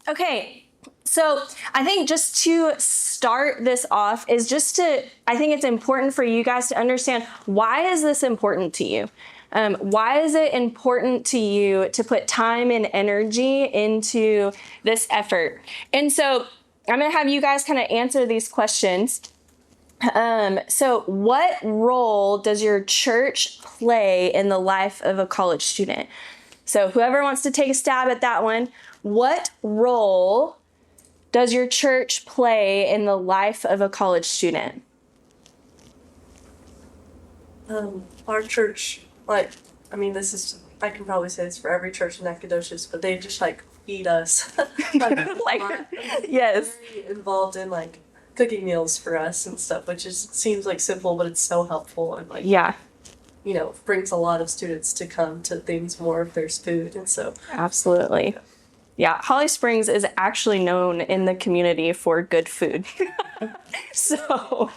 Okay, so I think just to start this off is I think it's important for you guys to understand, why is this important to you? Why is it important to you to put time and energy into this effort? And so I'm going to have you guys kind of answer these questions. So what role does your church play in the life of a college student? So whoever wants to take a stab at that one, what role does your church play in the life of a college student? Our church, I can probably say this for every church in Nacogdoches, but they just feed us. Yes. Very involved in cooking meals for us and stuff, which seems simple, but it's so helpful and brings a lot of students to come to things more if there's food, and so. Absolutely. Yeah, Holly Springs is actually known in the community for good food. So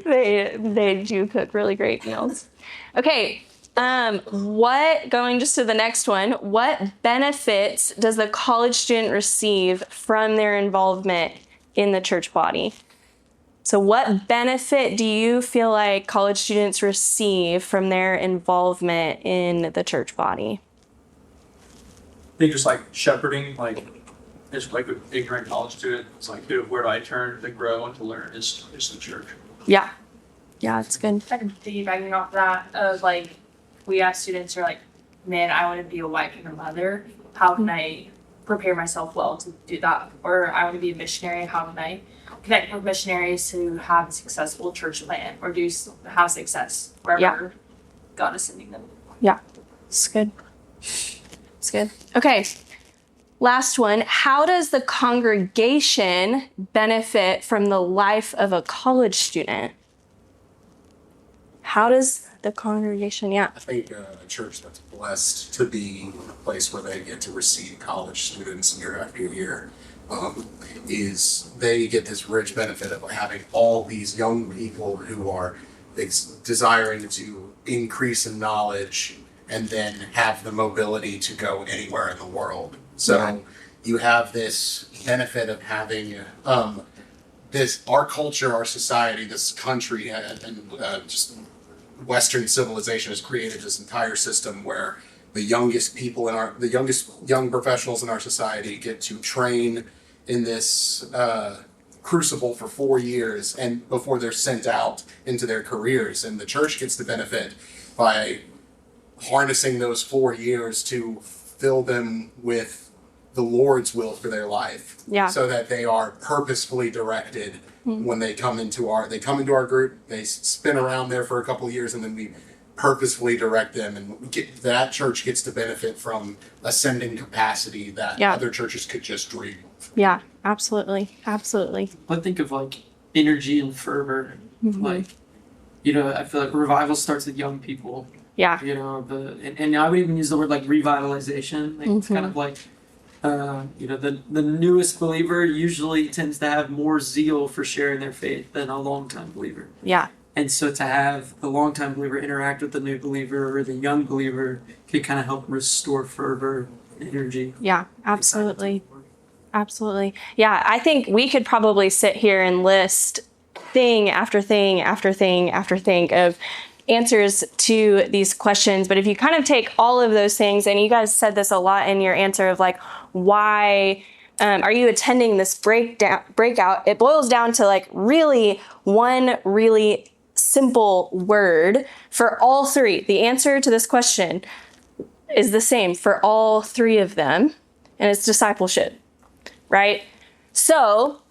they do cook really great meals. Okay, going just to the next one, what benefits does the college student receive from their involvement in the church body? So what benefit do you feel like college students receive from their involvement in the church body? I think just shepherding, just with ignorant college student, it's where do I turn to grow and to learn is the church. Yeah. Yeah, it's good. Kind of piggybacking off that of we ask students who are man, I want to be a wife and a mother. How can I prepare myself well to do that? Or I want to be a missionary. How can I connect with missionaries who have a successful church plant or have success wherever God is sending them? Yeah, it's good. It's good. Okay, last one. How does the congregation benefit from the life of a college student? How does the congregation, I think a church that's blessed to be a place where they get to receive college students year after year is they get this rich benefit of having all these young people who are desiring to increase in knowledge and then have the mobility to go anywhere in the world. So you have this benefit of having our culture, our society, this country, and just Western civilization has created this entire system where the youngest young professionals in our society get to train in this crucible for 4 years and before they're sent out into their careers. And the church gets the benefit by harnessing those 4 years to fill them with the Lord's will for their life, so that they are purposefully directed when they come into our group. They spin around there for a couple of years, and then we purposefully direct them, and that church gets to benefit from ascending capacity that other churches could just dream of. Yeah, absolutely. Absolutely. I think of energy and fervor. Mm-hmm. I feel like revival starts with young people. Yeah. And I would even use the word revitalization. It's kind of the newest believer usually tends to have more zeal for sharing their faith than a longtime believer. Yeah. And so to have the longtime believer interact with the new believer or the young believer could kind of help restore fervor, energy. Yeah, absolutely. Absolutely. Yeah, I think we could probably sit here and list thing after thing after thing after thing of answers to these questions. But if you kind of take all of those things, and you guys said this a lot in your answer of why are you attending this breakout? It boils down to really one really simple word for all three. The answer to this question is the same for all three of them, and it's discipleship, right? So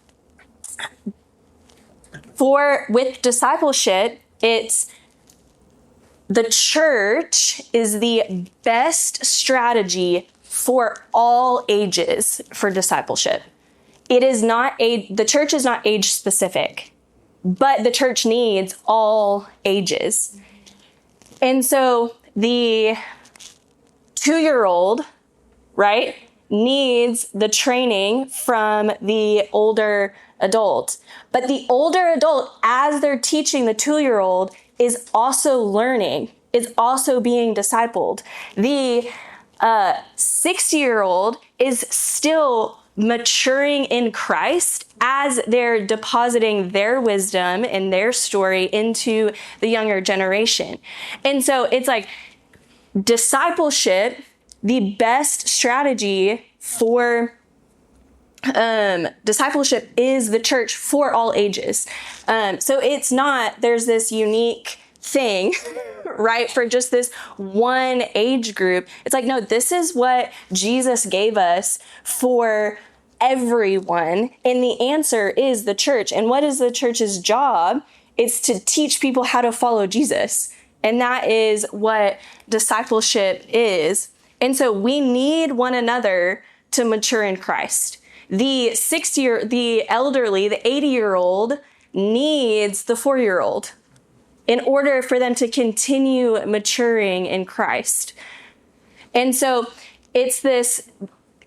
with discipleship, it's the church is the best strategy for all ages for discipleship. The church is not age specific, but the church needs all ages. And so the 2-year-old, right, needs the training from the older adult. But the older adult, as they're teaching the 2-year-old, is also learning, is also being discipled. The 60-year-old is still maturing in Christ as they're depositing their wisdom and their story into the younger generation. And so it's like discipleship, the best strategy for discipleship is the church for all ages. So it's not, there's this unique thing, right, for just this one age group. It's like, no, this is what Jesus gave us for everyone. And the answer is the church. And what is the church's job? It's to teach people how to follow Jesus. And that is what discipleship is. And so we need one another to mature in Christ. The elderly, the 80-year-old needs the 4-year-old in order for them to continue maturing in Christ. And so it's this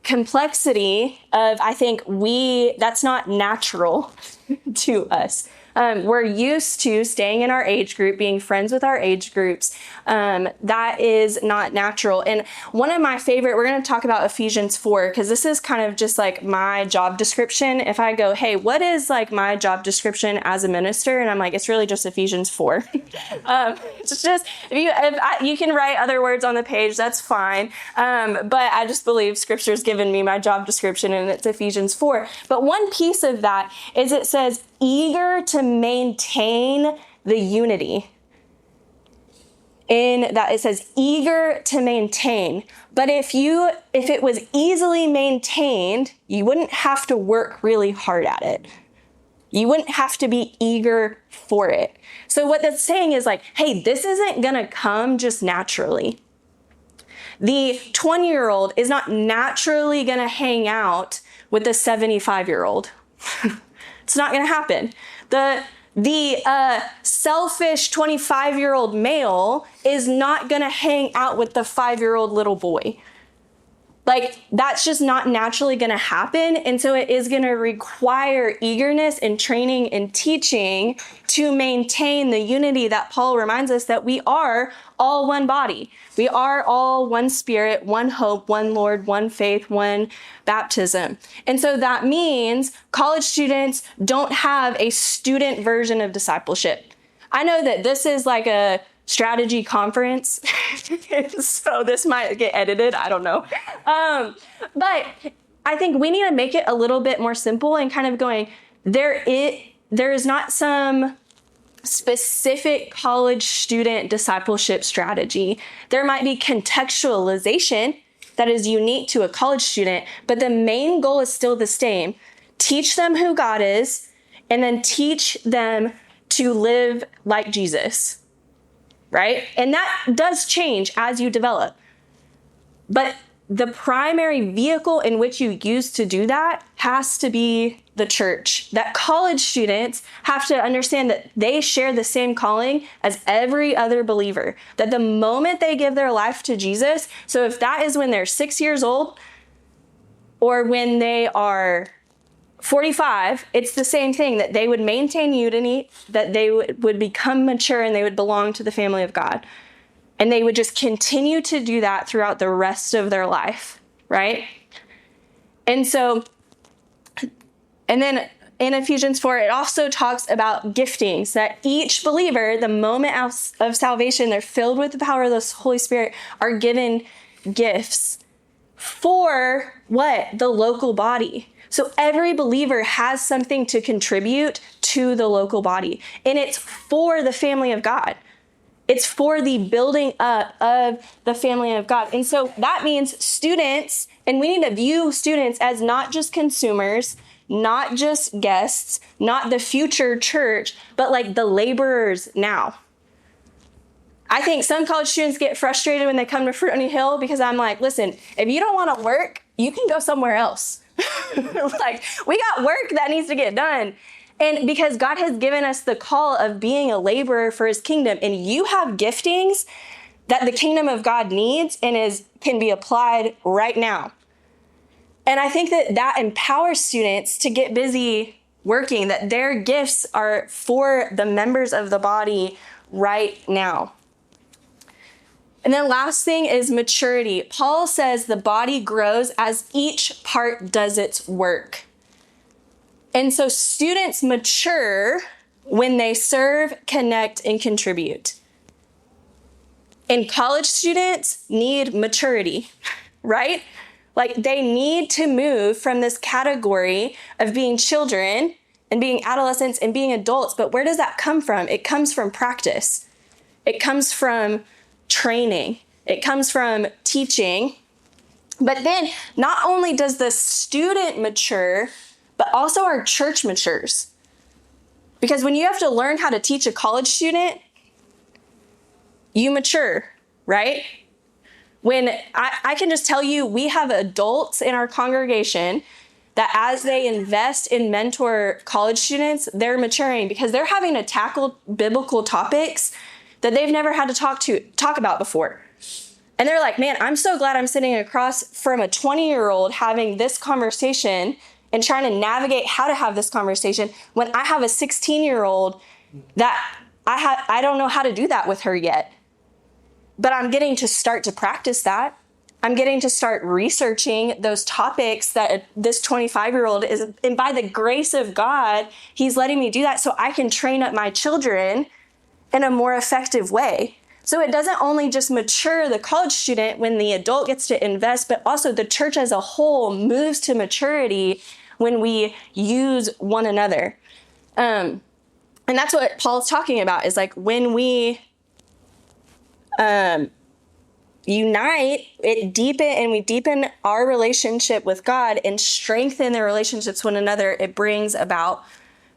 complexity of, I think that's not natural to us. We're used to staying in our age group, being friends with our age groups. That is not natural. And one of my favorite, we're going to talk about Ephesians 4, because this is kind of just like my job description. If I go, hey, what is like my job description as a minister? And I'm like, it's really just Ephesians 4. It's just, if you can write other words on the page, that's fine. But I just believe Scripture's given me my job description, and it's Ephesians 4. But one piece of that is it says, eager to maintain the unity. In that it says eager to maintain. But if it was easily maintained, you wouldn't have to work really hard at it. You wouldn't have to be eager for it. So what that's saying is like, hey, this isn't gonna come just naturally. The 20-year-old is not naturally gonna hang out with the 75-year-old. It's not going to happen. The selfish 25-year-old male is not going to hang out with the 5-year-old little boy. Like, that's just not naturally going to happen. And so it is going to require eagerness and training and teaching to maintain the unity that Paul reminds us that we are all one body. We are all one spirit, one hope, one Lord, one faith, one baptism. And so that means college students don't have a student version of discipleship. I know that this is like a strategy conference, so this might get edited, I don't know. But I think we need to make it a little bit more simple and kind of going, there is not some specific college student discipleship strategy. There might be contextualization that is unique to a college student, but the main goal is still the same. Teach them who God is, and then teach them to live like Jesus. Right? And that does change as you develop. But the primary vehicle in which you use to do that has to be the church. That college students have to understand that they share the same calling as every other believer. That the moment they give their life to Jesus, so if that is when they're 6 years old or when they are 45, it's the same thing, that they would maintain unity, that they would become mature, and they would belong to the family of God. And they would just continue to do that throughout the rest of their life, right? And so, and then in Ephesians 4, it also talks about giftings, that each believer, the moment of salvation, they're filled with the power of the Holy Spirit, are given gifts for what? The local body. So every believer has something to contribute to the local body, and it's for the family of God. It's for the building up of the family of God. And so that means students, and we need to view students as not just consumers, not just guests, not the future church, but like the laborers now. I think some college students get frustrated when they come to Fredonia Hill because I'm like, listen, if you don't want to work, you can go somewhere else. Like, we got work that needs to get done. And because God has given us the call of being a laborer for his kingdom, and you have giftings that the kingdom of God needs and can be applied right now. And I think that empowers students to get busy working, that their gifts are for the members of the body right now. And then last thing is maturity. Paul says the body grows as each part does its work. And so students mature when they serve, connect, and contribute. And college students need maturity, right? Like they need to move from this category of being children and being adolescents and being adults. But where does that come from? It comes from practice. It comes from training. It comes from teaching. But then not only does the student mature, but also our church matures. Because when you have to learn how to teach a college student, you mature, right? When I can just tell you, we have adults in our congregation that as they invest in mentor college students, they're maturing because they're having to tackle biblical topics that they've never had to talk about before. And they're like, man, I'm so glad I'm sitting across from a 20-year-old having this conversation and trying to navigate how to have this conversation when I have a 16-year-old that I don't know how to do that with her yet. But I'm getting to start to practice that. I'm getting to start researching those topics that this 25-year-old is, and by the grace of God, he's letting me do that so I can train up my children in a more effective way. So it doesn't only just mature the college student when the adult gets to invest, but also the church as a whole moves to maturity when we use one another. And that's what Paul's talking about, is like when we unite, we deepen our relationship with God and strengthen the relationships with one another, it brings about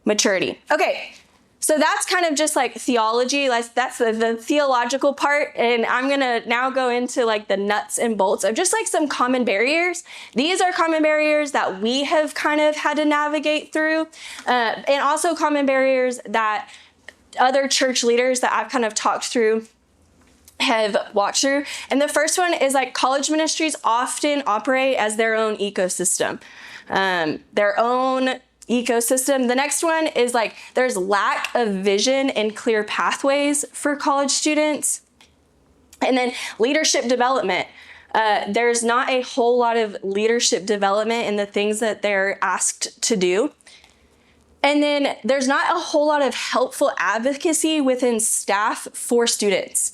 maturity. Okay, so that's kind of just like theology, like that's the theological part, and I'm gonna now go into like the nuts and bolts of just like some common barriers. These are common barriers that we have kind of had to navigate through, and also common barriers that other church leaders that I've kind of talked through have walked through. And the first one is like college ministries often operate as their own ecosystem. The next one is like there's lack of vision and clear pathways for college students. And then leadership development. There's not a whole lot of leadership development in the things that they're asked to do. And then there's not a whole lot of helpful advocacy within staff for students,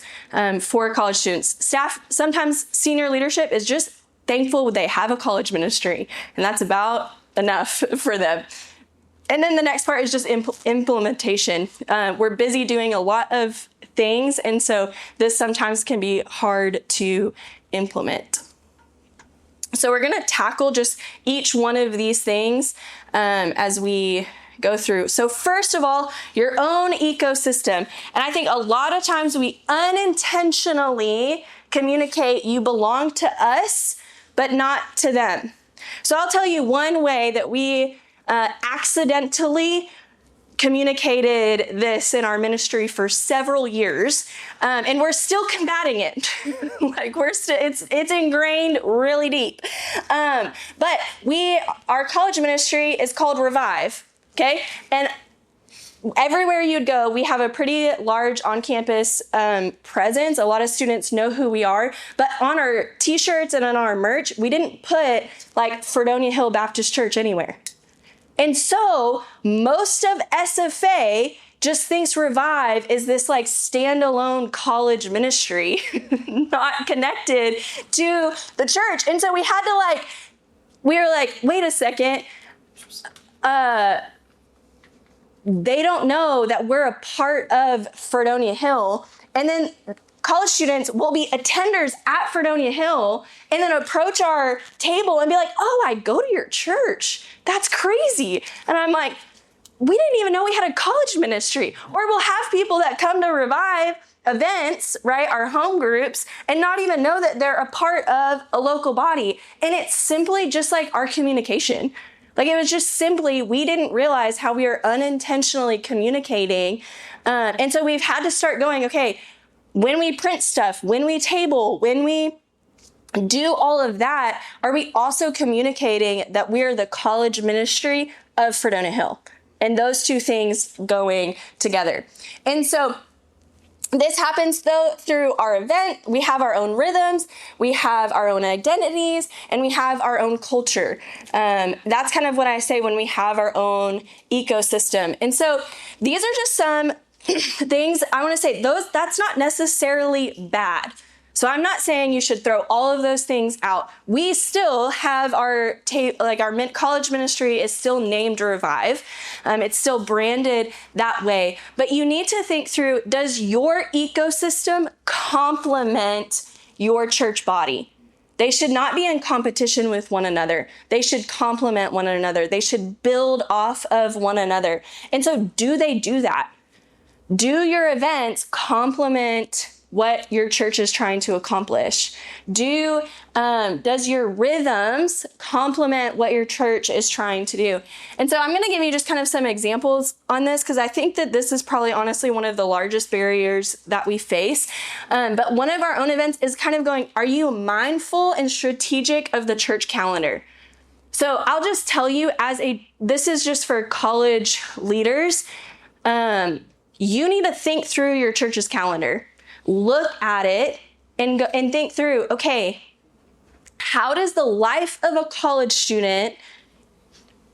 for college students. Staff, sometimes senior leadership is just thankful they have a college ministry, and that's about enough for them. And then the next part is just implementation. We're busy doing a lot of things, and so this sometimes can be hard to implement. So we're going to tackle just each one of these things as we go through. So first of all, your own ecosystem. And I think a lot of times we unintentionally communicate you belong to us, but not to them. So I'll tell you one way that we accidentally communicated this in our ministry for several years, and we're still combating it. Like it's ingrained really deep. But our college ministry is called Revive. Okay, and everywhere you'd go, we have a pretty large on-campus presence. A lot of students know who we are, but on our t-shirts and on our merch, we didn't put like Fredonia Hill Baptist Church anywhere. And so most of SFA just thinks Revive is this like standalone college ministry, not connected to the church. And so we were like, wait a second, they don't know that we're a part of Fredonia Hill. And then college students will be attenders at Fredonia Hill and then approach our table and be like, oh, I go to your church. That's crazy. And I'm like, we didn't even know we had a college ministry. Or we'll have people that come to Revive events, right, our home groups, and not even know that they're a part of a local body. And it's simply just like our communication. Like it was just simply, we didn't realize how we were unintentionally communicating. And so we've had to start going, okay, when we print stuff, when we table, when we do all of that, are we also communicating that we're the college ministry of Fredonia Hill? And those two things going together. And so This happens though through our event. We have our own rhythms, we have our own identities, and we have our own culture. That's kind of what I say when we have our own ecosystem. And so these are just some things I want to say. That's not necessarily bad. So I'm not saying you should throw all of those things out. We still have our college ministry is still named Revive. It's still branded that way. But you need to think through, does your ecosystem complement your church body? They should not be in competition with one another. They should complement one another. They should build off of one another. And so do they do that? Do your events complement what your church is trying to accomplish? Does your rhythms complement what your church is trying to do? And so I'm going to give you just kind of some examples on this, because I think that this is probably honestly one of the largest barriers that we face. But one of our own events is kind of going, are you mindful and strategic of the church calendar? So I'll just tell you, this is just for college leaders. You need to think through your church's calendar. Look at it and go and think through, okay, how does the life of a college student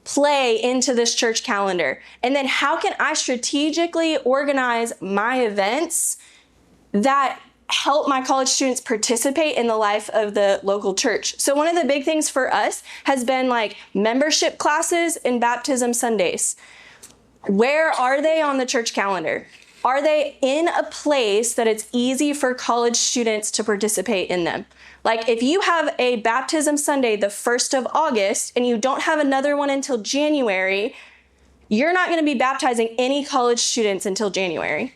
play into this church calendar? And then how can I strategically organize my events that help my college students participate in the life of the local church? So one of the big things for us has been like membership classes and baptism Sundays. Where are they on the church calendar? Are they in a place that it's easy for college students to participate in them? Like if you have a baptism Sunday the 1st of August and you don't have another one until January, you're not going to be baptizing any college students until January,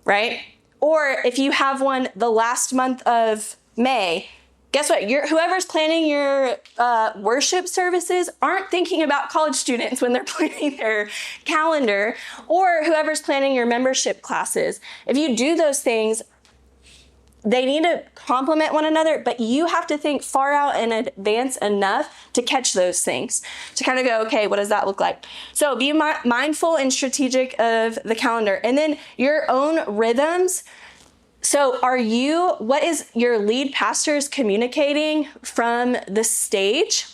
right? Or if you have one the last month of May, guess what? Whoever's planning your worship services aren't thinking about college students when they're planning their calendar, or whoever's planning your membership classes. If you do those things, they need to complement one another, but you have to think far out in advance enough to catch those things, to kind of go, okay, what does that look like? So be mindful and strategic of the calendar. And then your own rhythms. So what is your lead pastors communicating from the stage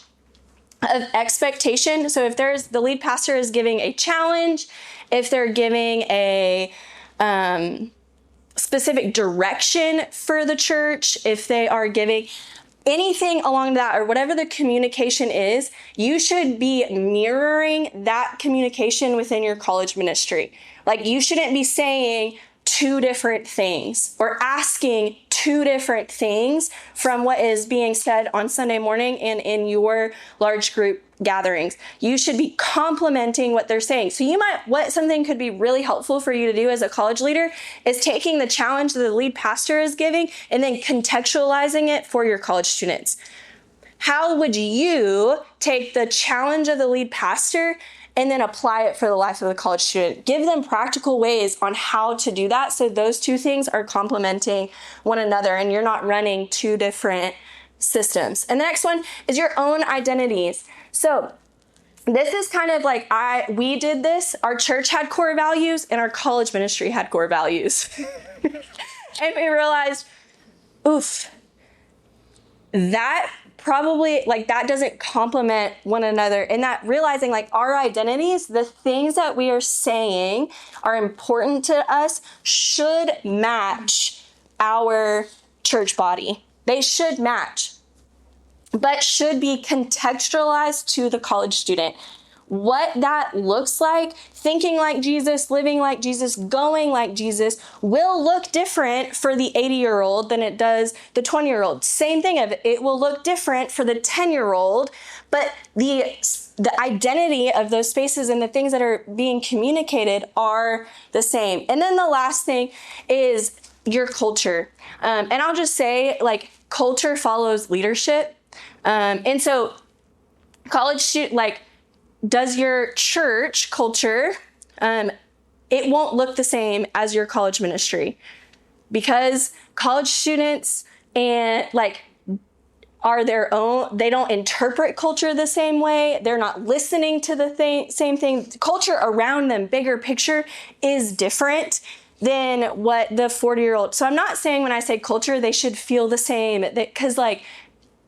of expectation? So if the lead pastor is giving a challenge, if they're giving a specific direction for the church, if they are giving anything along that, or whatever the communication is, you should be mirroring that communication within your college ministry. Like you shouldn't be saying two different things or asking two different things from what is being said on Sunday morning and in your large group gatherings. You should be complementing what they're saying. So what something could be really helpful for you to do as a college leader is taking the challenge that the lead pastor is giving and then contextualizing it for your college students. How would you take the challenge of the lead pastor and then apply it for the life of the college student? Give them practical ways on how to do that, so those two things are complementing one another and you're not running two different systems. And the next one is your own identities. So this is kind of like we did this. Our church had core values and our college ministry had core values. And we realized, that probably that doesn't complement one another, and that realizing our identities, the things that we are saying are important to us, should match our church body. They should match, but should be contextualized to the college student. What that looks like, thinking like Jesus, living like Jesus, going like Jesus, will look different for the 80-year-old than it does the 20-year-old. Same thing of it will look different for the 10-year-old, but the identity of those spaces and the things that are being communicated are the same. And then the last thing is your culture. And I'll just say, culture follows leadership. And so college student, does your church culture, it won't look the same as your college ministry, because college students are their own. They don't interpret culture the same way. They're not listening to the same thing. Culture around them, bigger picture, is different than what the 40-year-old. So I'm not saying when I say culture, they should feel the same, because like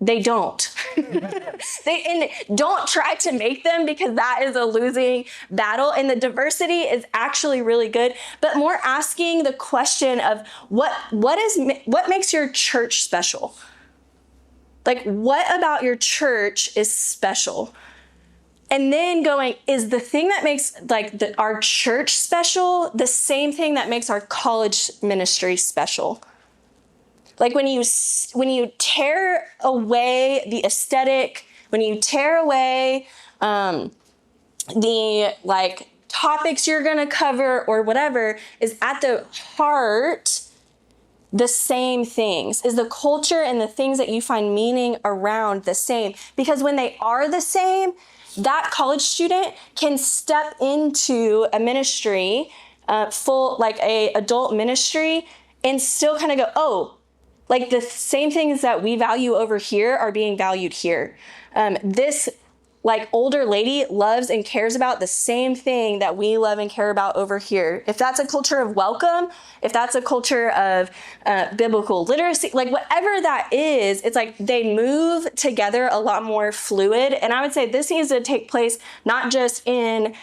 they don't. And don't try to make them, because that is a losing battle. And the diversity is actually really good, but more asking the question of what makes your church special? Like, what about your church is special? And then going, is the thing that makes like our church special the same thing that makes our college ministry special? Like when you tear away the aesthetic, when you tear away the like topics you're gonna cover or whatever, is at the heart the same things? Is the culture and the things that you find meaning around the same? Because when they are the same, that college student can step into a ministry, full, like a adult ministry, and still kind of go, oh, like the same things that we value over here are being valued here. This like older lady loves and cares about the same thing that we love and care about over here. If that's a culture of welcome, if that's a culture of biblical literacy, like whatever that is, it's like they move together a lot more fluid. And I would say this needs to take place not just in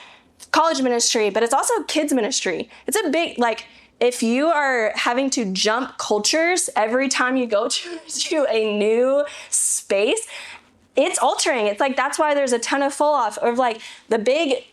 college ministry, but it's also kids ministry. It's a big, like, if you are having to jump cultures every time you go to a new space, it's altering. It's like, that's why there's a ton of fall off of like the big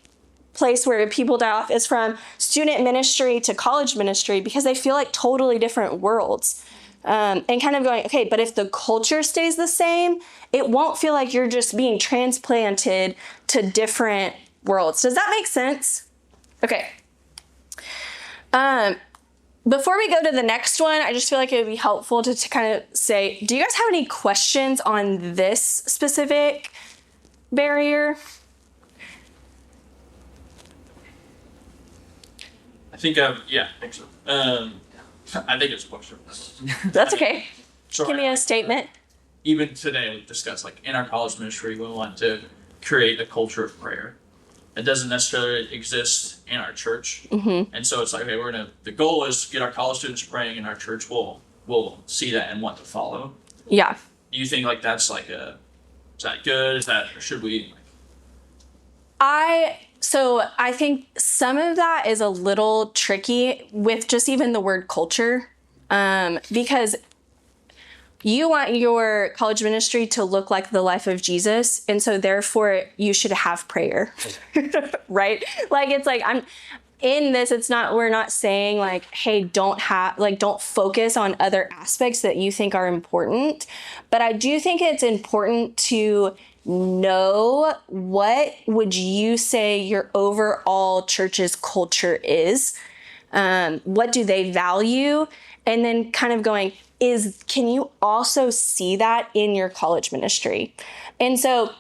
place where people die off is from student ministry to college ministry, because they feel like totally different worlds. And kind of going, okay, but if the culture stays the same, it won't feel like you're just being transplanted to different worlds. Does that make sense? Okay. Before we go to the next one, I just feel like it would be helpful to kind of say, do you guys have any questions on this specific barrier? I think, yeah, I think so. I think it's a question. That's okay. So Give me a statement. Even today, we discussed, like, in our college ministry, we want to create a culture of prayer. It doesn't necessarily exist in our church. Mm-hmm. And so it's like, okay, the goal is to get our college students praying, and our church will see that and want to follow. Yeah. Do you think like that's like is that good? Is that, or should we? So I think some of that is a little tricky with just even the word culture, because you want your college ministry to look like the life of Jesus. And so therefore you should have prayer, right? Like, it's like, I'm in this, we're not saying like, hey, don't focus on other aspects that you think are important. But I do think it's important to know, what would you say your overall church's culture is? What do they value? And then kind of going, can you also see that in your college ministry? And so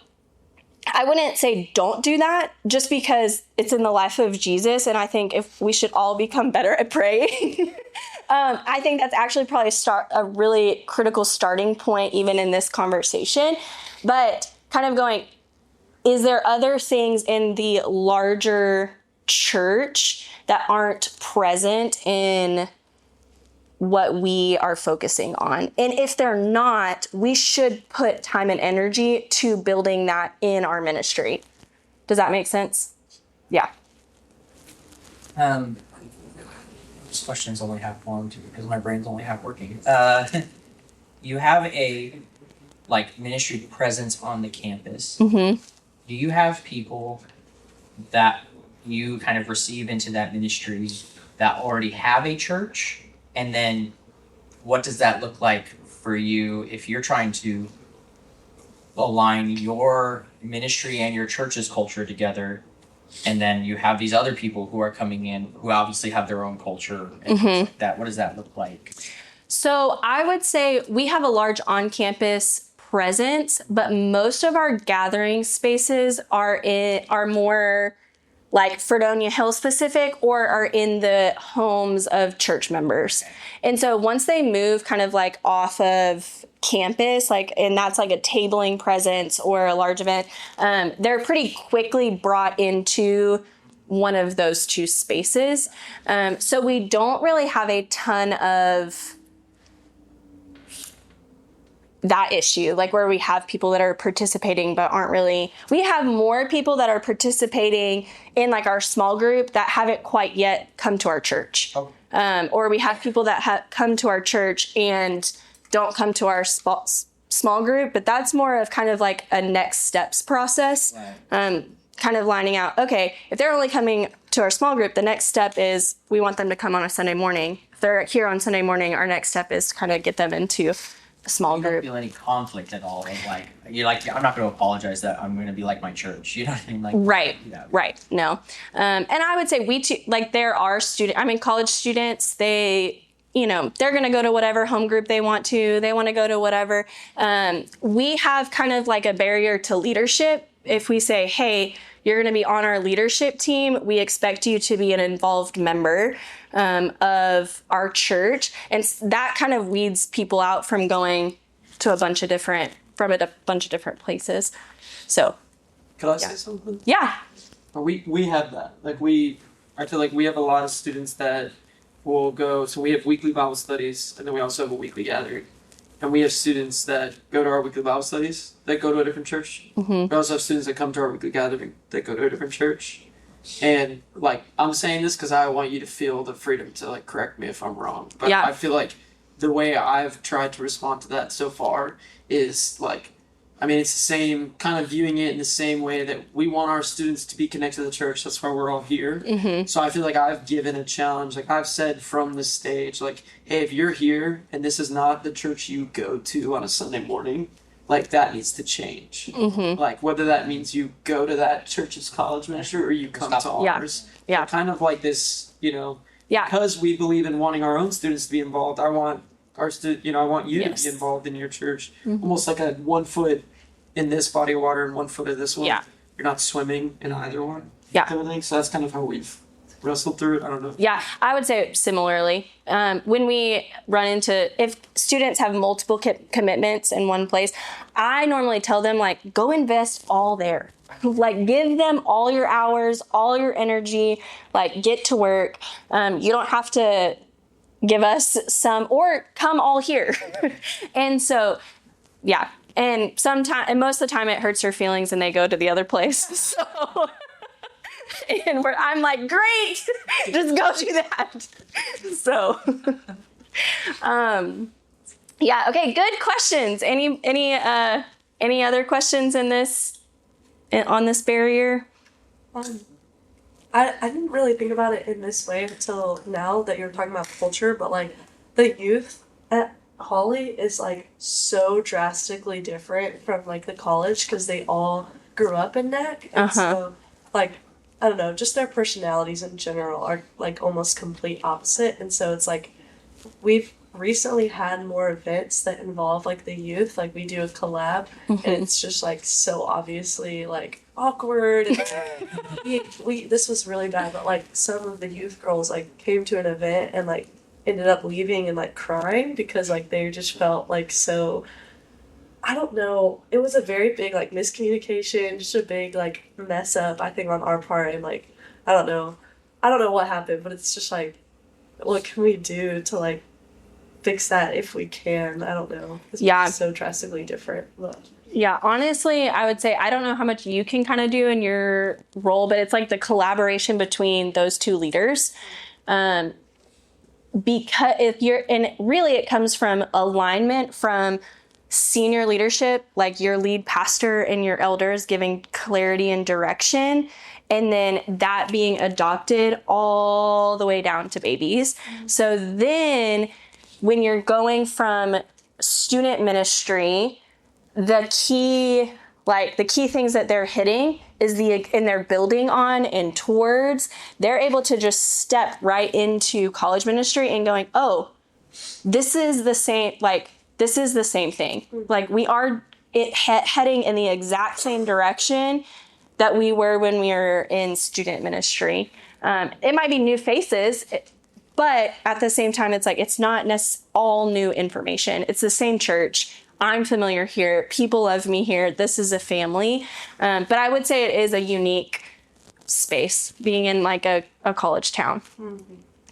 I wouldn't say don't do that, just because it's in the life of Jesus. And I think if we should all become better at praying, I think that's actually probably a really critical starting point, even in this conversation. But kind of going, is there other things in the larger church that aren't present in what we are focusing on? And if they're not, we should put time and energy to building that in our ministry. Does that make sense? Yeah. This question's only half formed because my brain's only half working. You have a ministry presence on the campus. Mm-hmm. Do you have people that you kind of receive into that ministry that already have a church? And then what does that look like for you if you're trying to align your ministry and your church's culture together? And then you have these other people who are coming in who obviously have their own culture and things like that. What does that look like? So I would say we have a large on-campus presence, but most of our gathering spaces are more like Fredonia Hill specific, or are in the homes of church members. And so once they move kind of like off of campus, and that's like a tabling presence or a large event, they're pretty quickly brought into one of those two spaces. So we don't really have a ton of that issue, like where we have people that are participating but aren't really. We have more people that are participating in like our small group that haven't quite yet come to our church. Or we have people that have come to our church and don't come to our small group, but that's more of kind of like a next steps process. Right. Kind of lining out, okay, if they're only coming to our small group, the next step is we want them to come on a Sunday morning. If they're here on Sunday morning, our next step is to kind of get them into a small group. You don't feel any conflict at all. Like, you're like, I'm not going to apologize that I'm going to be like my church. You know what I mean? Like, right, yeah. Right. No. And I would say there are college students, they're going to go to whatever home group they want to. They want to go to whatever. We have kind of like a barrier to leadership. If we say, hey, you're going to be on our leadership team, we expect you to be an involved member of our church. And that kind of weeds people out from going to a bunch of different places. So. Could I say something? Yeah. We have that. I feel like we have a lot of students that will go, so we have weekly Bible studies, and then we also have a weekly gathering. And we have students that go to our weekly Bible studies that go to a different church. Mm-hmm. We also have students that come to our weekly gathering that go to a different church. And I'm saying this because I want you to feel the freedom to correct me if I'm wrong. But yeah. I feel like the way I've tried to respond to that so far is it's the same kind of viewing it in the same way that we want our students to be connected to the church. That's why we're all here. Mm-hmm. So I feel like I've given a challenge. I've said from the stage, hey, if you're here and this is not the church you go to on a Sunday morning, that needs to change. Mm-hmm. Whether that means you go to that church's college ministry or you come to ours. Yeah. Kind of like this, because we believe in wanting our own students to be involved. I want I want you to be involved in your church. Mm-hmm. Almost like a 1 foot in this body of water and 1 foot in this one. Yeah. You're not swimming in either one. Yeah. Kind of thing. So that's kind of how we've wrestled through it. I don't know. Yeah, I would say similarly. When we run into, if students have multiple commitments in one place, I normally tell them go invest all there. Give them all your hours, all your energy, get to work. You don't have to give us some, or come all here. And so, yeah. And most of the time it hurts their feelings and they go to the other place. So, and I'm like, great, just go do that. So, yeah. Okay. Good questions. Any other questions on this barrier? I didn't really think about it in this way until now that you're talking about culture, but the youth at Holly is so drastically different from the college because they all grew up in NEC, and so I don't know, just their personalities in general are almost complete opposite, and so it's we've recently had more events that involve the youth, we do a collab, and it's just so obviously awkward, and we this was really bad, but some of the youth girls came to an event and ended up leaving and crying because they just felt so, I don't know, it was a very big miscommunication, just a big mess up I think on our part, and I don't know what happened, but it's just what can we do to fix that if we can? I don't know. It's so drastically different. But. Yeah, honestly, I would say I don't know how much you can kind of do in your role, but it's the collaboration between those two leaders. Because really it comes from alignment from senior leadership, your lead pastor and your elders giving clarity and direction, and then that being adopted all the way down to babies. Mm-hmm. So then when you're going from student ministry, the key things that they're hitting is and they're building on and towards, they're able to just step right into college ministry and going, oh, this is the same thing. We are heading in the exact same direction that we were when we were in student ministry. It might be new faces, but at the same time, it's not all new information. It's the same church. I'm familiar here. People love me here. This is a family. But I would say it is a unique space being in like a college town.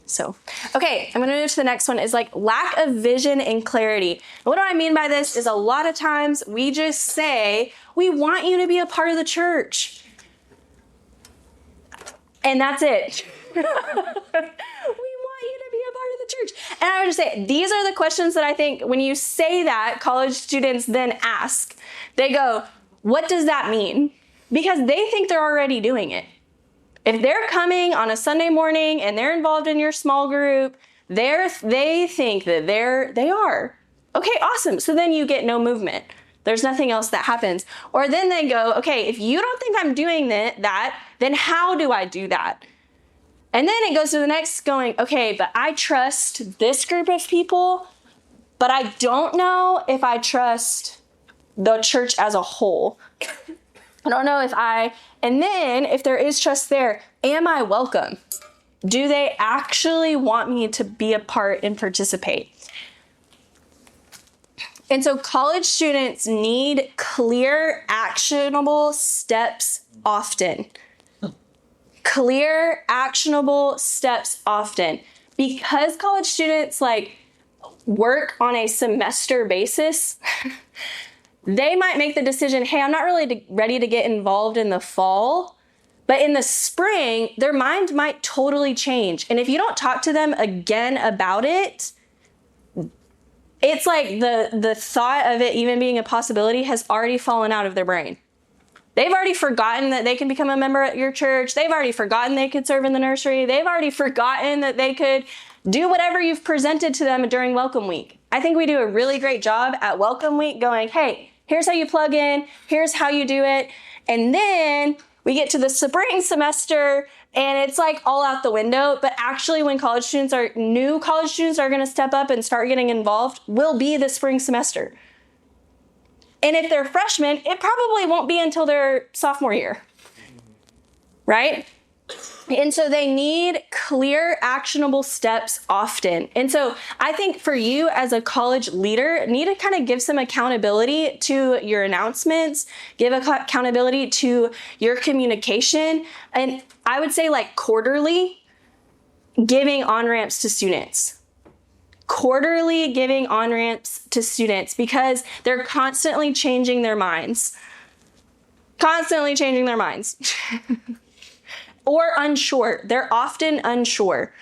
So, okay, I'm going to move to the next one is like lack of vision and clarity. And what do I mean by this is a lot of times we just say, we want you to be a part of the church. And that's it. We want you to be a part of the church. And I would just say, these are the questions that I think when you say that, college students then ask. They go, what does that mean? Because they think they're already doing it. If they're coming on a Sunday morning and they're involved in your small group, they think that they are. Okay, awesome. So then you get no movement. There's nothing else that happens. Or then they go, okay, if you don't think I'm doing that, then how do I do that? And then it goes to the next going, okay, but I trust this group of people, but I don't know if I trust the church as a whole. I don't know and then if there is trust there, am I welcome? Do they actually want me to be a part and participate? And so college students need clear, actionable steps often. Clear, actionable steps often. Because college students like work on a semester basis, they might make the decision, hey, I'm not really ready to get involved in the fall, but in the spring, their mind might totally change. And if you don't talk to them again about it, it's like the thought of it even being a possibility has already fallen out of their brain. They've already forgotten that they can become a member at your church. They've already forgotten they could serve in the nursery. They've already forgotten that they could do whatever you've presented to them during Welcome Week. I think we do a really great job at Welcome Week going, hey, here's how you plug in, here's how you do it. And then we get to the spring semester and it's like all out the window. But actually when new college students are gonna step up and start getting involved will be the spring semester. And if they're freshmen, it probably won't be until their sophomore year, right? And so they need clear, actionable steps often. And so I think for you as a college leader, need to kind of give some accountability to your announcements, give accountability to your communication. And I would say like quarterly, giving on-ramps to students. Quarterly giving on-ramps to students because they're constantly changing their minds. Constantly changing their minds. Or unsure. They're often unsure.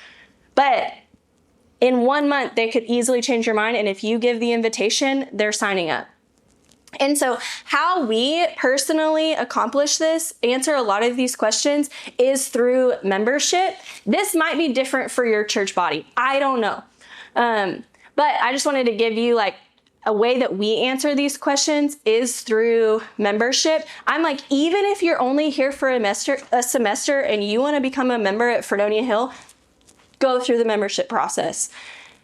But in 1 month, they could easily change your mind. And if you give the invitation, they're signing up. And so how we personally accomplish this, answer a lot of these questions, is through membership. This might be different for your church body. I don't know. But I just wanted to give you like a way that we answer these questions is through membership. I'm like, even if you're only here for a semester and you want to become a member at Fredonia Hill, go through the membership process.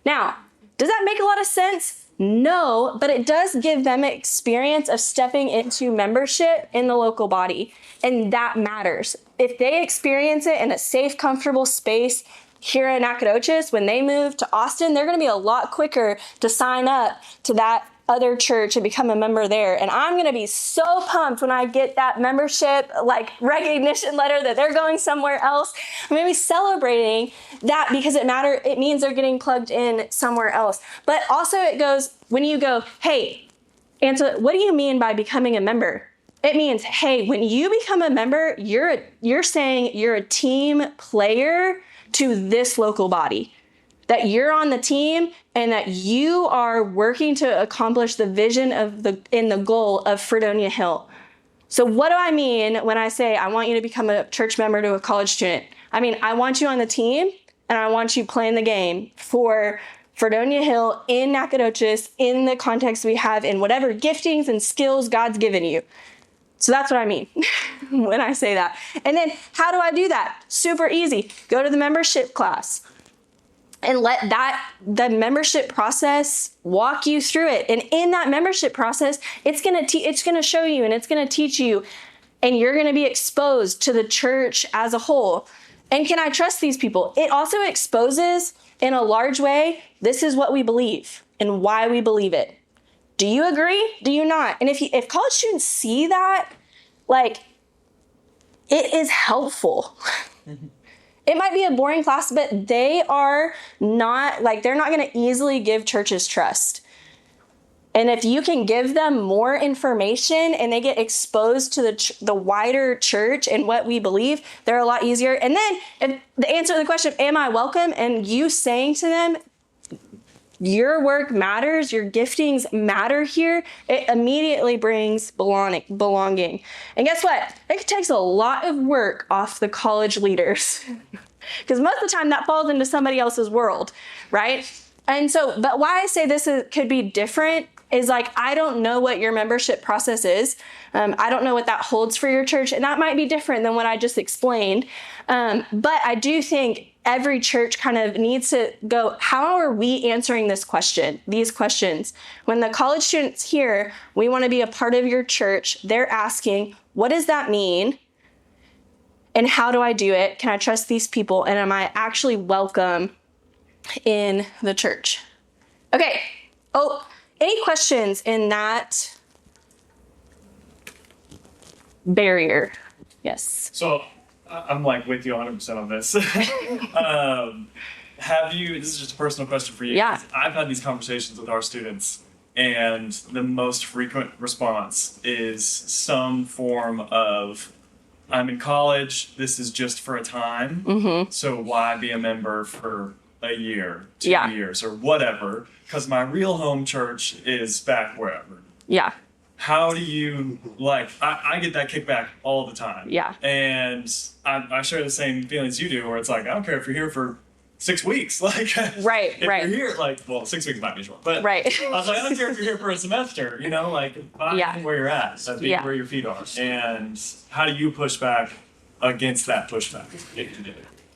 Now, does that make a lot of sense? No, but it does give them experience of stepping into membership in the local body. And that matters. If they experience it in a safe, comfortable space here in Nacogdoches, when they move to Austin, they're going to be a lot quicker to sign up to that other church and become a member there. And I'm going to be so pumped when I get that membership like recognition letter that they're going somewhere else. I'm going to be celebrating that because it means they're getting plugged in somewhere else. But also it goes, when you go, hey, Ansel, what do you mean by becoming a member? It means, hey, when you become a member, you're saying you're a team player to this local body, that you're on the team and that you are working to accomplish the vision of the goal of Fredonia Hill. So what do I mean when I say I want you to become a church member to a college student? I mean, I want you on the team and I want you playing the game for Fredonia Hill in Nacogdoches in the context we have in whatever giftings and skills God's given you. So that's what I mean when I say that. And then how do I do that? Super easy. Go to the membership class and let the membership process walk you through it. And in that membership process, it's going to show you and it's going to teach you, and you're going to be exposed to the church as a whole. And can I trust these people? It also exposes in a large way, this is what we believe and why we believe it. Do you agree? Do you not? And if college students see that, like, it is helpful. It might be a boring class, but they are not, like, they're not going to easily give churches trust. And if you can give them more information and they get exposed to the wider church and what we believe, they're a lot easier. And then if the answer to the question, am I welcome? And you saying to them, your work matters, your giftings matter here, it immediately brings belonging. And guess what? It takes a lot of work off the college leaders because most of the time that falls into somebody else's world, right? And so, but why I say could be different is like, I don't know what your membership process is. I don't know what that holds for your church. And that might be different than what I just explained. But I do think every church kind of needs to go, how are we answering these questions? When the college students here, we want to be a part of your church, they're asking, what does that mean? And how do I do it? Can I trust these people? And am I actually welcome in the church? Okay. Oh, any questions in that barrier? Yes. So I'm like with you 100% on this. This is just a personal question for you. Yeah. I've had these conversations with our students, and the most frequent response is some form of, I'm in college, this is just for a time, so why be a member for a year, 2 years, or whatever, because my real home church is back wherever. Yeah. How do you, like, I get that kickback all the time. Yeah. And I share the same feelings you do, where it's like, I don't care if you're here for 6 weeks. Like, right. If you're here, like, well, 6 weeks might be short, but right. I was like, I don't care if you're here for a semester, you know, like, find where you're at, so be where your feet are. And how do you push back against that pushback?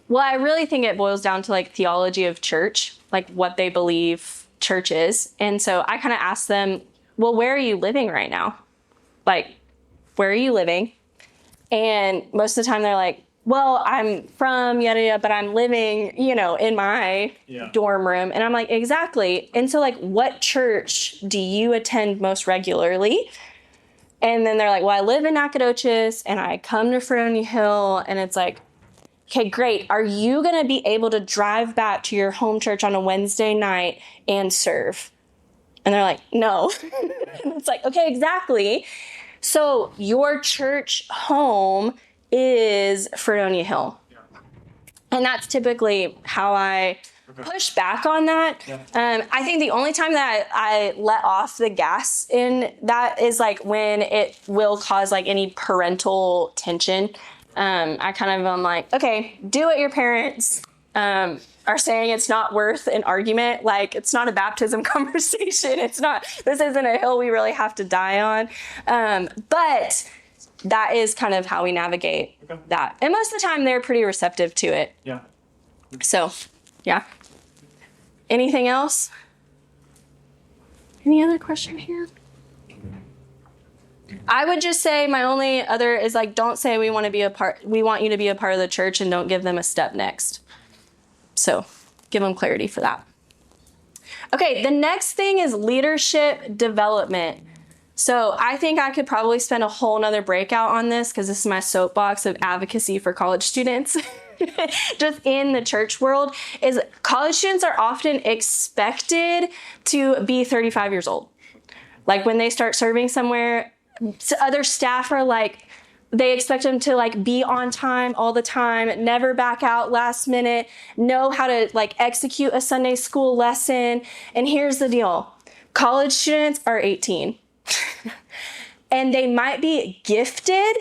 Well, I really think it boils down to like theology of church, like what they believe church is. And so I kind of ask them, well, where are you living right now? Like, where are you living? And most of the time they're like, well, I'm from yada yada, but I'm living, in my dorm room. And I'm like, exactly. And so like, what church do you attend most regularly? And then they're like, well, I live in Nacogdoches and I come to Fredonia Hill. And it's like, okay, great. Are you going to be able to drive back to your home church on a Wednesday night and serve? And they're like, no. And it's like, okay, exactly. So your church home is Fredonia Hill. Yeah. And that's typically how I push back on that. Yeah. I think the only time that I let off the gas in that is like when it will cause like any parental tension. I kind of am like, okay, do what your parents are saying. It's not worth an argument. Like, it's not a baptism conversation. This isn't a hill we really have to die on. But that is kind of how we navigate that. And most of the time, they're pretty receptive to it. Yeah. So, yeah. Anything else? Any other question here? I would just say my only other is like, don't say we want you to be a part of the church, and don't give them a step next. So give them clarity for that. Okay, the next thing is leadership development. So I think I could probably spend a whole nother breakout on this because this is my soapbox of advocacy for college students. Just in the church world, is college students are often expected to be 35 years old. Like when they start serving somewhere, other staff are like, they expect them to like be on time all the time, never back out last minute, know how to like execute a Sunday school lesson. And here's the deal. College students are 18 and they might be gifted,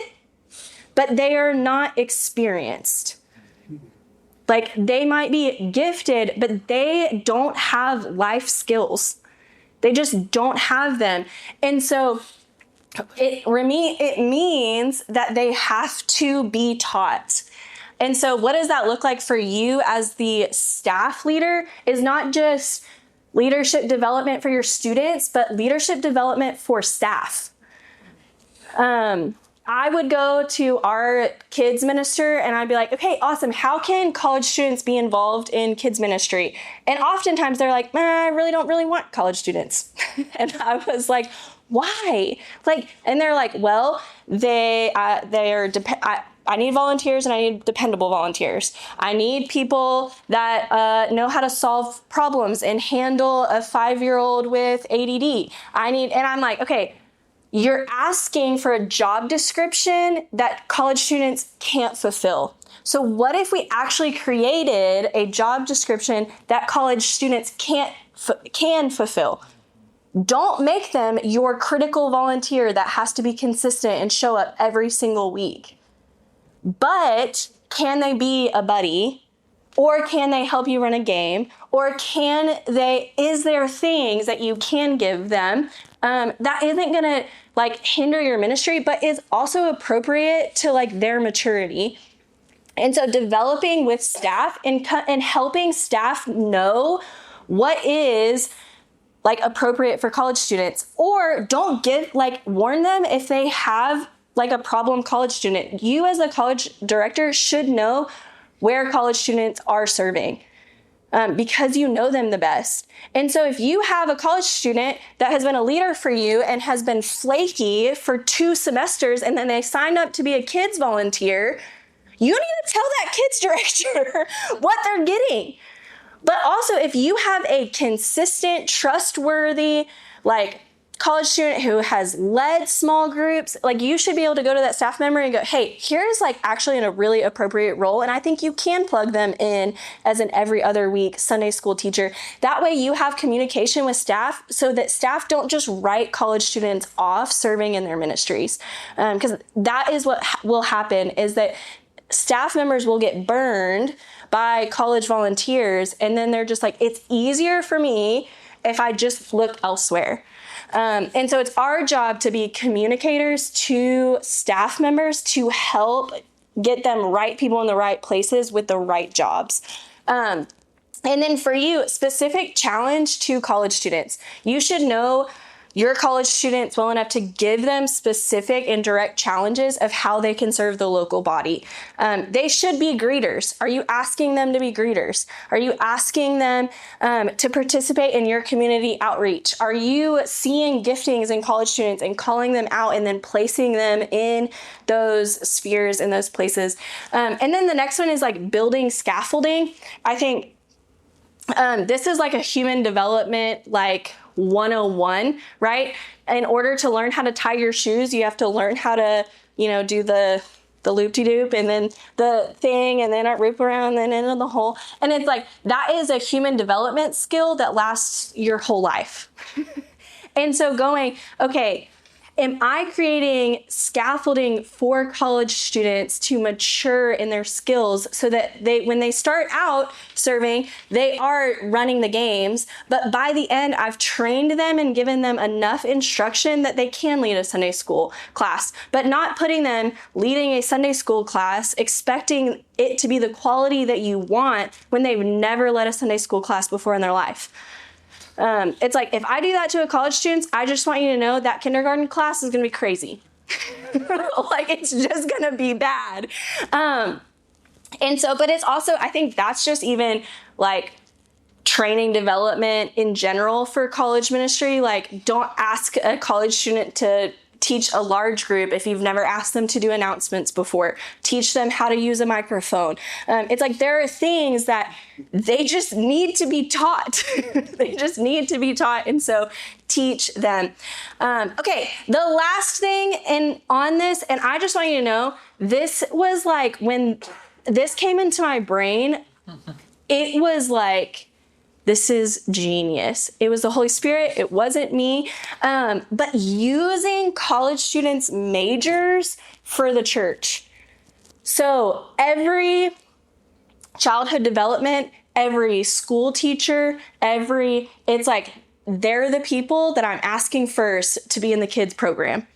but they are not experienced. Like they might be gifted, but they don't have life skills. They just don't have them. And so it means that they have to be taught. And so what does that look like for you as the staff leader is not just leadership development for your students, but leadership development for staff. I would go to our kids minister and I'd be like, okay, awesome. How can college students be involved in kids ministry? And oftentimes they're like, I really don't want college students. And I was like, why? Like, and they're like, well, I I need volunteers and I need dependable volunteers. I need people that know how to solve problems and handle a 5-year-old with ADD. And I'm like, okay, you're asking for a job description that college students can't fulfill. So what if we actually created a job description that college students can fulfill? Don't make them your critical volunteer that has to be consistent and show up every single week. But can they be a buddy? Or can they help you run a game? Or is there things that you can give them that isn't gonna hinder your ministry, but is also appropriate to their maturity? And so developing with staff and helping staff know what is appropriate for college students, or don't warn them if they have a problem college student. You as a college director should know where college students are serving because you know them the best. And so if you have a college student that has been a leader for you and has been flaky for 2 semesters, and then they signed up to be a kids volunteer, you need to tell that kids director what they're getting. But also, if you have a consistent, trustworthy, college student who has led small groups, you should be able to go to that staff member and go, hey, here's actually in a really appropriate role. And I think you can plug them in as an every other week Sunday school teacher. That way you have communication with staff so that staff don't just write college students off serving in their ministries. Because that is what will happen, is that staff members will get burned by college volunteers, and then they're just it's easier for me if I just look elsewhere. And so it's our job to be communicators to staff members to help get them right people in the right places with the right jobs. And then for you, specific challenge to college students. You should know your college students well enough to give them specific and direct challenges of how they can serve the local body. They should be greeters. Are you asking them to be greeters? Are you asking them to participate in your community outreach? Are you seeing giftings in college students and calling them out and then placing them in those spheres and those places? And then the next one is building scaffolding. I think this is a human development 101, right? In order to learn how to tie your shoes, you have to learn how to, do the loop-de-doop and then the thing and then a rope around and then into the hole. And it's that is a human development skill that lasts your whole life. And so going, okay, am I creating scaffolding for college students to mature in their skills so that when they start out serving, they are running the games, but by the end, I've trained them and given them enough instruction that they can lead a Sunday school class, but not putting them leading a Sunday school class, expecting it to be the quality that you want when they've never led a Sunday school class before in their life. It's if I do that to a college student, I just want you to know that kindergarten class is going to be crazy. It's just going to be bad. And so, but it's also, I think that's just even training development in general for college ministry. Don't ask a college student to teach a large group if you've never asked them to do announcements before. Teach them how to use a microphone. It's there are things that they just need to be taught. They just need to be taught, and so teach them. Okay, the last thing on this, and I just want you to know, this was when this came into my brain, it was this is genius. It was the Holy Spirit. It wasn't me. But using college students' majors for the church. So every childhood development, every school teacher, it's they're the people that I'm asking first to be in the kids program.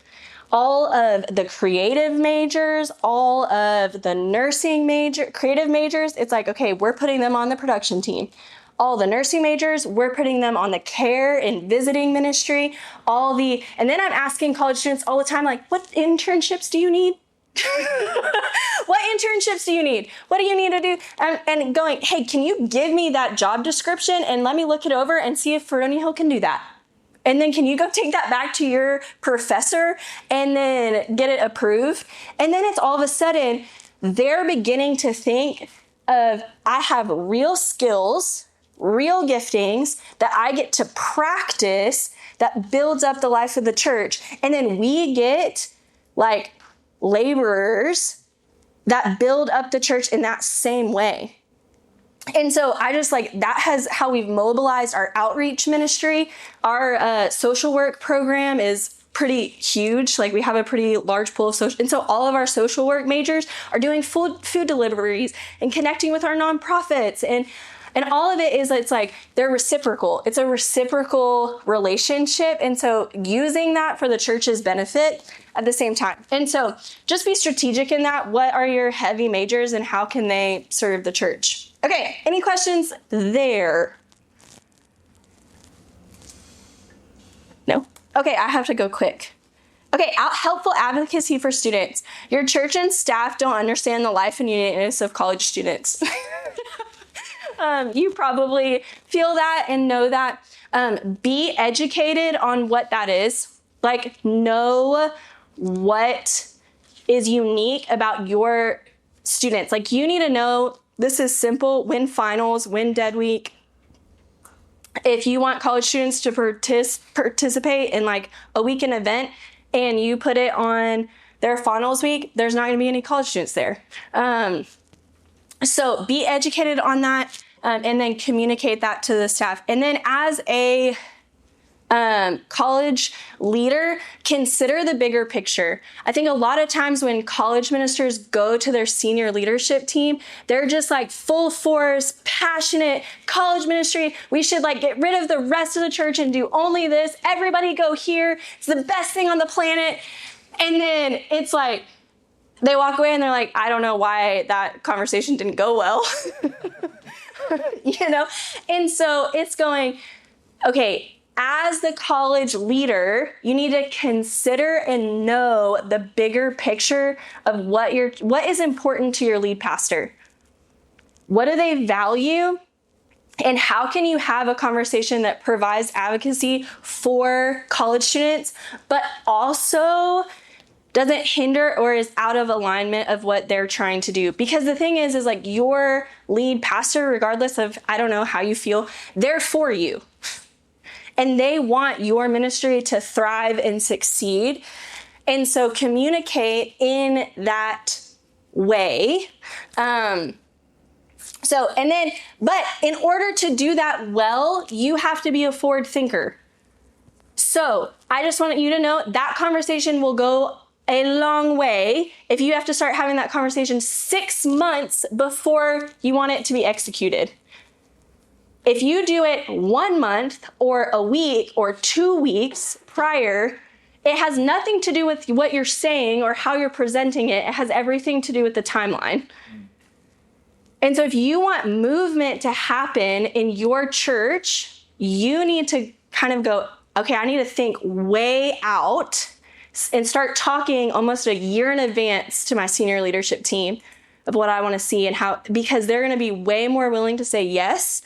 All of the creative majors, all of the creative majors, it's okay, we're putting them on the production team. All the nursing majors, we're putting them on the care and visiting ministry, and then I'm asking college students all the time, what internships do you need? What internships do you need? What do you need to do? And going, hey, can you give me that job description and let me look it over and see if Fredonia Hill can do that? And then can you go take that back to your professor and then get it approved? And then it's all of a sudden, they're beginning to think of, I have real skills, real giftings that I get to practice that builds up the life of the church. And then we get like laborers that build up the church in that same way. And so I just like, that has how we've mobilized our outreach ministry. Our social work program is pretty huge. Like we have a pretty large pool of social. And so all of our social work majors are doing food deliveries and connecting with our nonprofits. And all of it is, it's like, they're reciprocal. It's a reciprocal relationship. And so using that for the church's benefit at the same time. And so just be strategic in that. What are your heavy majors and how can they serve the church? Okay, any questions there? No? Okay, I have to go quick. Okay, helpful advocacy for students. Your church and staff don't understand the life and uniqueness of college students. You probably feel that and know that. Be educated on what that is. Like, know what is unique about your students. Like, you need to know, this is simple, win finals, win dead week. If you want college students to participate in like a weekend event and you put it on their finals week, there's not going to be any college students there. So be educated on that. And then communicate that to the staff. And then as a college leader, consider the bigger picture. I think a lot of times when college ministers go to their senior leadership team, they're just like full force, passionate college ministry. We should like get rid of the rest of the church and do only this. Everybody go here. It's the best thing on the planet. And then it's like, they walk away and they're like, I don't know why that conversation didn't go well. You know? And so it's going, okay, as the college leader, you need to consider and know the bigger picture of what is important to your lead pastor. What do they value? And how can you have a conversation that provides advocacy for college students, but also doesn't hinder or is out of alignment of what they're trying to do? Because the thing is like your lead pastor, regardless of, I don't know how you feel, they're for you. And they want your ministry to thrive and succeed. And so communicate in that way. But in order to do that well, you have to be a forward thinker. So I just want you to know that conversation will go a long way if you have to start having that conversation 6 months before you want it to be executed. If you do it 1 month or a week or 2 weeks prior, it has nothing to do with what you're saying or how you're presenting it. It has everything to do with the timeline. And so if you want movement to happen in your church, you need to kind of go, okay, I need to think way out and start talking almost a year in advance to my senior leadership team of what I want to see and how, because they're going to be way more willing to say yes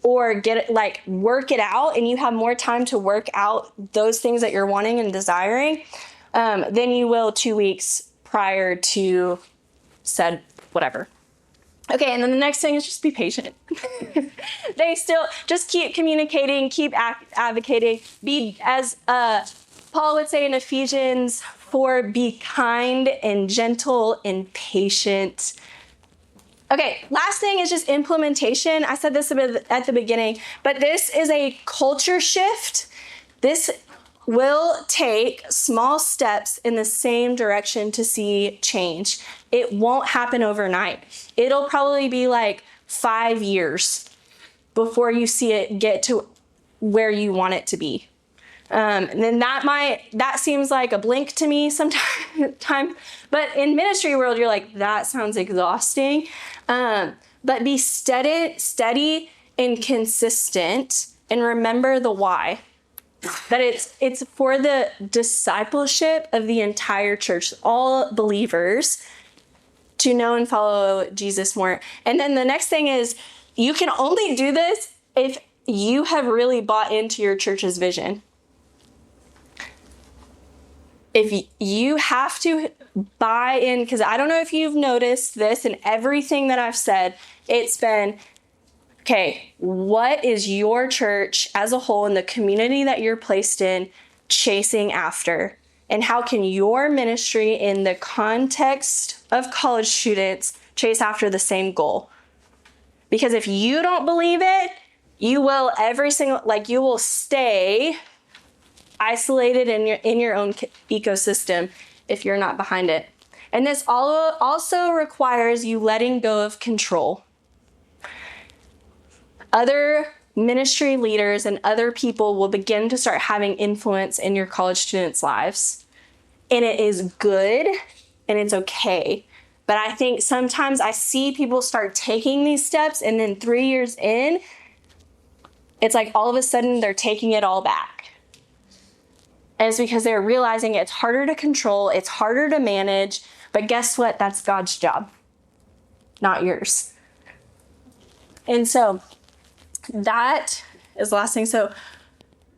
or get it, like work it out, and you have more time to work out those things that you're wanting and desiring than you will 2 weeks prior to said whatever. Okay, and then the next thing is just be patient. They still just keep communicating, keep advocating, be as Paul would say in Ephesians 4, be kind and gentle and patient. Okay, last thing is just implementation. I said this a bit at the beginning, but this is a culture shift. This will take small steps in the same direction to see change. It won't happen overnight. It'll probably be like 5 years before you see it get to where you want it to be. And then that seems like a blink to me sometimes, but in ministry world, you're like, that sounds exhausting. But be steady and consistent, and remember the why. That it's for the discipleship of the entire church, all believers, to know and follow Jesus more. And then the next thing is, you can only do this if you have really bought into your church's vision. If you have to buy in, because I don't know if you've noticed this in everything that I've said. It's been, okay, what is your church as a whole and the community that you're placed in chasing after? And how can your ministry in the context of college students chase after the same goal? Because if you don't believe it, you will you will stay isolated in your own ecosystem if you're not behind it. And this also requires you letting go of control. Other ministry leaders and other people will begin to start having influence in your college students' lives. And it is good and it's okay. But I think sometimes I see people start taking these steps, and then 3 years in, it's like all of a sudden they're taking it all back. And it's because they're realizing it's harder to control, it's harder to manage, but guess what? That's God's job, not yours. And so that is the last thing. So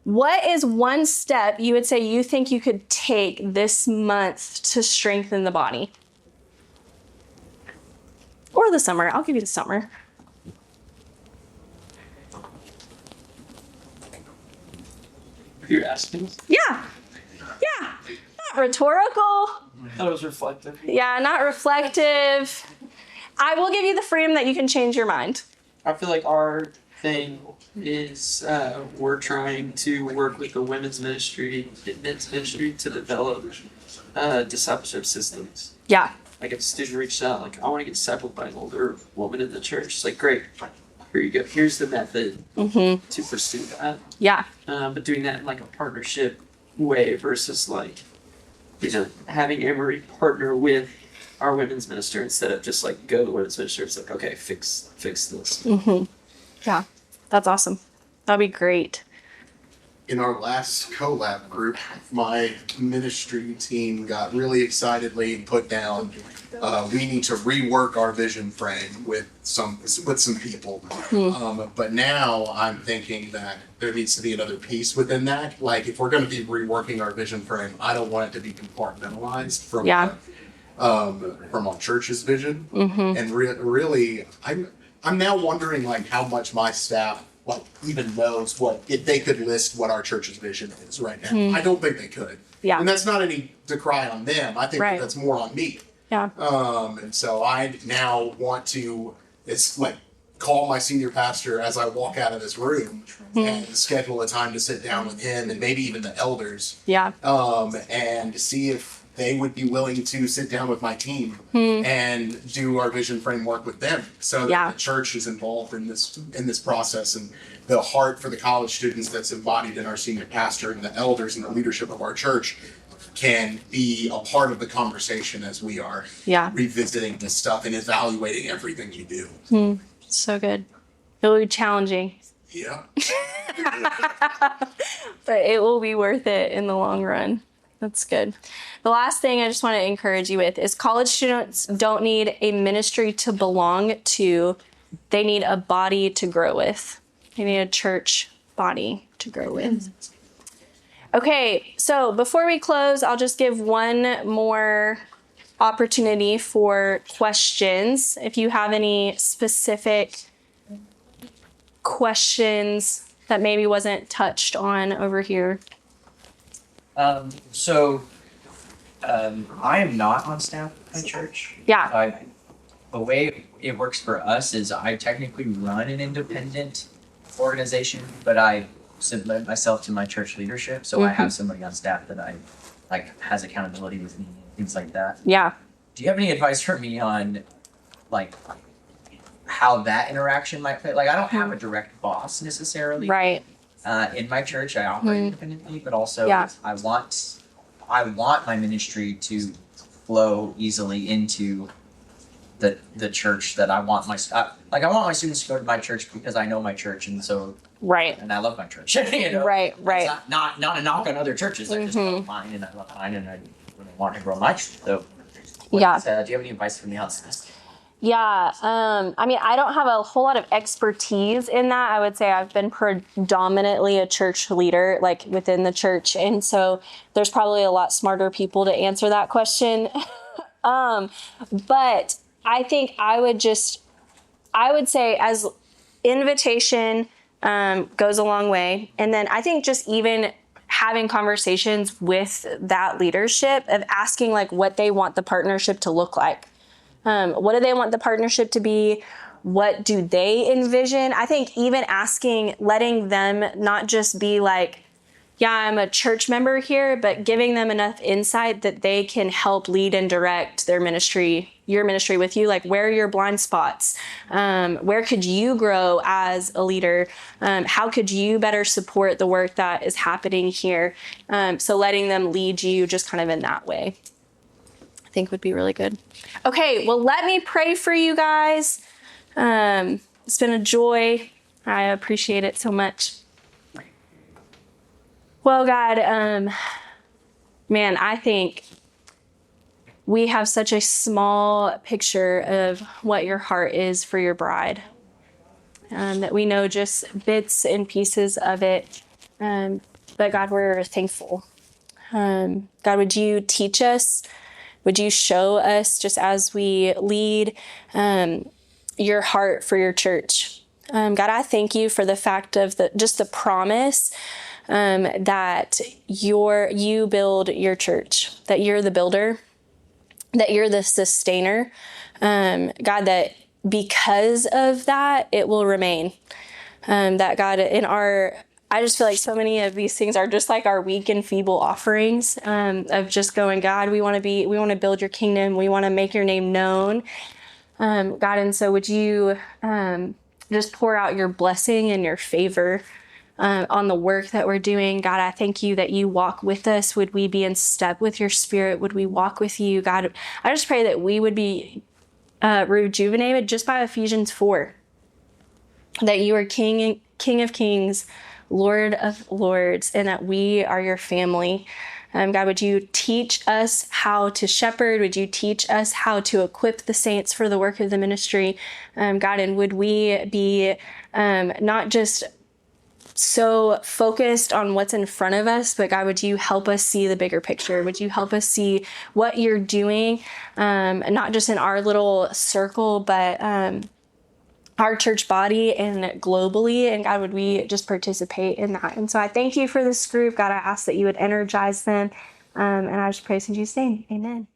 what is one step you would say you think you could take this month to strengthen the body? Or the summer. I'll give you the summer. You're asking? Yeah. Not rhetorical. I thought it was reflective. Yeah, not reflective. I will give you the freedom that you can change your mind. I feel like our thing is we're trying to work with the women's ministry and men's ministry to develop discipleship systems. Yeah. Like if a student reached out, like, I want to get discipled by an older woman in the church. It's like, great, here you go. Here's the method to pursue that. Yeah. But doing that in like a partnership way versus like, having Emery partner with our women's minister instead of just like go to the women's minister. It's like, okay, fix this. Yeah. That's awesome. That'd be great. In our last collab group, my ministry team got really excitedly put down. We need to rework our vision frame with some people. But now I'm thinking that there needs to be another piece within that. Like if we're going to be reworking our vision frame, I don't want it to be compartmentalized from our church's vision. And really, I'm now wondering like how much my staff even knows if they could list what our church's vision is right now. I don't think they could. Yeah. And that's not any decry on them. I think Right. that's more on me. Yeah. And so I now want to, it's like call my senior pastor as I walk out of this room and schedule a time to sit down with him and maybe even the elders. Yeah. And see if they would be willing to sit down with my team and do our vision framework with them, so that the church is involved in this process, and the heart for the college students that's embodied in our senior pastor and the elders and the leadership of our church can be a part of the conversation as we are revisiting this stuff and evaluating everything you do. So good. It will be challenging, Yeah. but it will be worth it in the long run. That's good. The last thing I just want to encourage you with is college students don't need a ministry to belong to. They need a body to grow with. They need a church body to grow with. Okay, so before we close, I'll just give one more opportunity for questions. If you have any specific questions that maybe wasn't touched on over here. I am not on staff at my church. Yeah. The way it works for us is I technically run an independent organization, but I submit myself to my church leadership. So I have somebody on staff that has accountability with me and things like that. Yeah. Do you have any advice for me on how that interaction might play? Like I don't have a direct boss necessarily. Right. In my church, I operate independently, but also I want my ministry to flow easily into the church that I want I want my students to go to my church because I know my church, and so and I love my church. You know? Right. It's not a knock on other churches. I just love mine, and I love mine, and I really want to grow mine. So, do you have any advice for me on this? Yeah. I mean, I don't have a whole lot of expertise in that. I would say I've been predominantly a church leader, within the church. And so there's probably a lot smarter people to answer that question But I think I would say as invitation goes a long way. And then I think just even having conversations with that leadership of asking like what they want the partnership to look like. What do they want the partnership to be? What do they envision? I think even asking, letting them not just be like, yeah, I'm a church member here, but giving them enough insight that they can help lead and direct their ministry, your ministry with you. Like, where are your blind spots? Where could you grow as a leader? How could you better support the work that is happening here? So letting them lead you just kind of in that way, I think would be really good. Okay, well, let me pray for you guys. It's been a joy. I appreciate it so much. Well, God, man, I think we have such a small picture of what your heart is for your bride, that we know just bits and pieces of it. But God, we're thankful. God, would you teach us? Would you show us just as we lead your heart for your church? God, I thank you for the fact of the promise that you build your church, that you're the builder, that you're the sustainer. God, that because of that, it will remain. That God, I just feel like so many of these things are just like our weak and feeble offerings of just going, God, we want to build your kingdom. We want to make your name known. God, and so would you just pour out your blessing and your favor on the work that we're doing. God, I thank you that you walk with us. Would we be in step with your spirit? Would we walk with you? God, I just pray that we would be rejuvenated just by Ephesians 4, that you are King of Kings, Lord of Lords, and that we are your family. God, would you teach us how to shepherd? Would you teach us how to equip the saints for the work of the ministry? God, and would we be not just so focused on what's in front of us, but God, would you help us see the bigger picture? Would you help us see what you're doing, not just in our little circle, but our church body and globally? And God, would we just participate in that? And so I thank you for this group. God, I ask that you would energize them. And I just pray in Jesus' name. Amen.